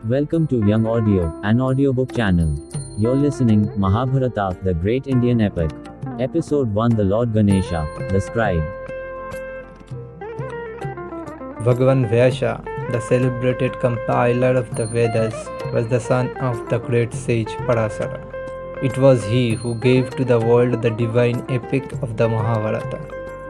Welcome to Young Audio, an audiobook channel. You're listening Mahabharata, the great Indian epic. Episode 1, The Lord Ganesha, the Scribe. Bhagavan Vyasa, the celebrated compiler of the Vedas, was the son of the great sage Parasara. It was he who gave to the world the divine epic of the Mahabharata.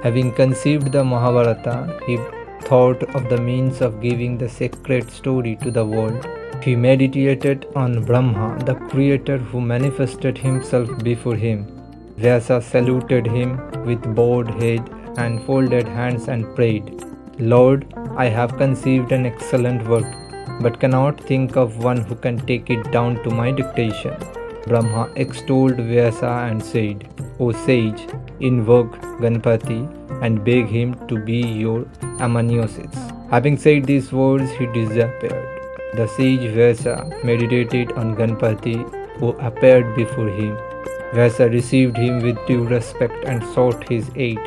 Having conceived the Mahabharata, he thought of the means of giving the sacred story to the world. He meditated on Brahma, the creator who manifested himself before him. Vyasa saluted him with bowed head and folded hands and prayed, "Lord, I have conceived an excellent work, but cannot think of one who can take it down to my dictation." Brahma extolled Vyasa and said, "O sage, invoke Ganpati and beg him to be your amanuensis." Having said these words, he disappeared. The sage Vyasa meditated on Ganpati, who appeared before him. Vyasa received him with due respect and sought his aid.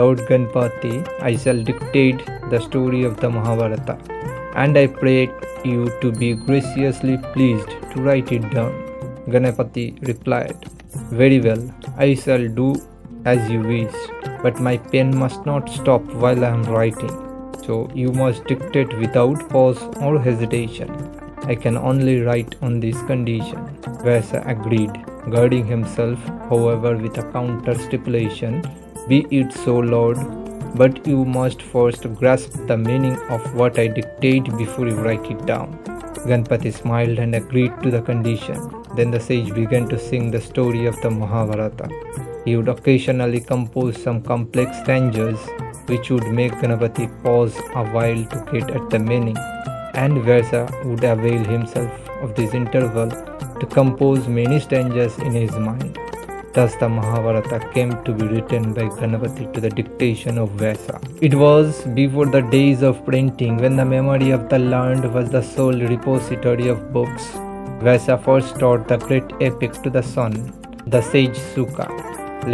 "Lord Ganpati, I shall dictate the story of the Mahabharata, and I pray you to be graciously pleased to write it down." Ganpati replied, "Very well, I shall do as you wish, but my pen must not stop while I am writing, so you must dictate without pause or hesitation. I can only write on this condition." Vyasa agreed, guarding himself, however, with a counter stipulation, "Be it so, Lord, but you must first grasp the meaning of what I dictate before you write it down." Ganpati smiled and agreed to the condition. Then the sage began to sing the story of the Mahabharata. He would occasionally compose some complex stanzas which would make Ganpati pause a while to get at the meaning, and Vyasa would avail himself of this interval to compose many stanzas in his mind. Thus the Mahabharata came to be written by Ganpati to the dictation of Vyasa. It was before the days of printing, when the memory of the learned was the sole repository of books. Vyasa first taught the great epic to the son, the sage Suka.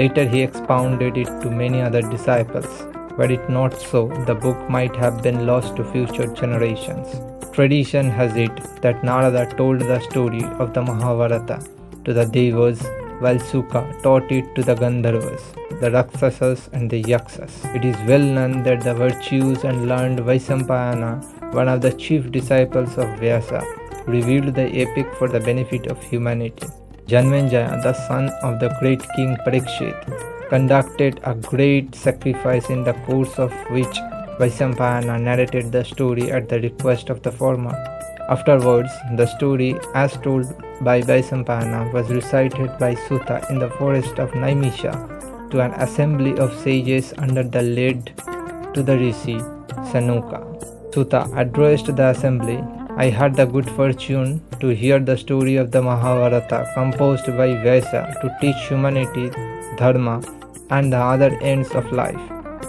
Later he expounded it to many other disciples. Were it not so, the book might have been lost to future generations. Tradition has it that Narada told the story of the Mahabharata to the Devas, while Suka taught it to the Gandharvas, the Rakshasas and the Yakshas. It is well known that the virtuous and learned Vaisampayana, one of the chief disciples of Vyasa, revealed the epic for the benefit of humanity. Janmejaya, the son of the great king Parikshit, conducted a great sacrifice, in the course of which Vaisampayana narrated the story at the request of the former. Afterwards, the story, as told by Vaisampayana, was recited by Suta in the forest of Naimisha to an assembly of sages under the lead to the Rishi Sanuka. Suta addressed the assembly, "I had the good fortune to hear the story of the Mahabharata composed by Vyasa to teach humanity dharma and the other ends of life.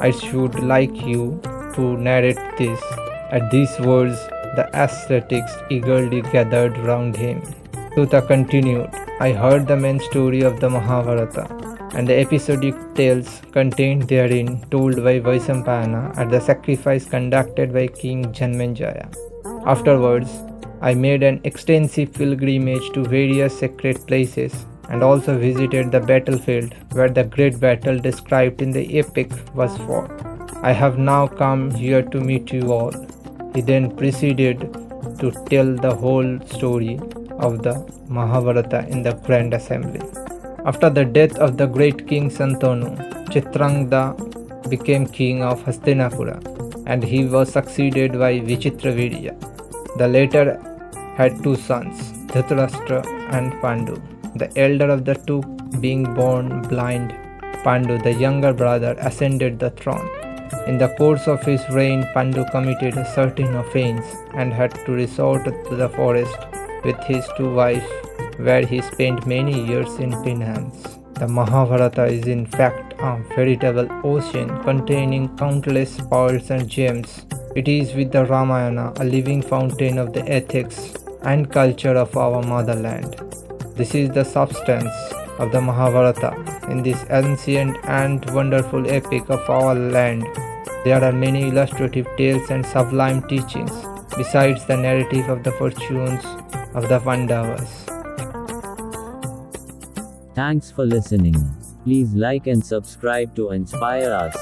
I should like you to narrate this." At these words, the ascetics eagerly gathered round him. Suta continued, "I heard the main story of the Mahabharata and the episodic tales contained therein told by Vaisampayana at the sacrifice conducted by King Janmejaya. Afterwards, I made an extensive pilgrimage to various sacred places and also visited the battlefield where the great battle described in the epic was fought. I have now come here to meet you all." He then proceeded to tell the whole story of the Mahabharata in the grand assembly. After the death of the great king Santanu, Chitrangda became king of Hastinapura, and he was succeeded by Vichitravirya. The latter had two sons, Dhritarashtra and Pandu. The elder of the two being born blind, Pandu, the younger brother, ascended the throne. In the course of his reign, Pandu committed a certain offense and had to resort to the forest with his two wives, where he spent many years in penance. The Mahabharata is in fact a veritable ocean containing countless pearls and gems. It is, with the Ramayana, a living fountain of the ethics and culture of our motherland. This is the substance of the Mahabharata. In this ancient and wonderful epic of our land, there are many illustrative tales and sublime teachings. besides the narrative of the fortunes of the Pandavas. Thanks for listening. Please like and subscribe to inspire us.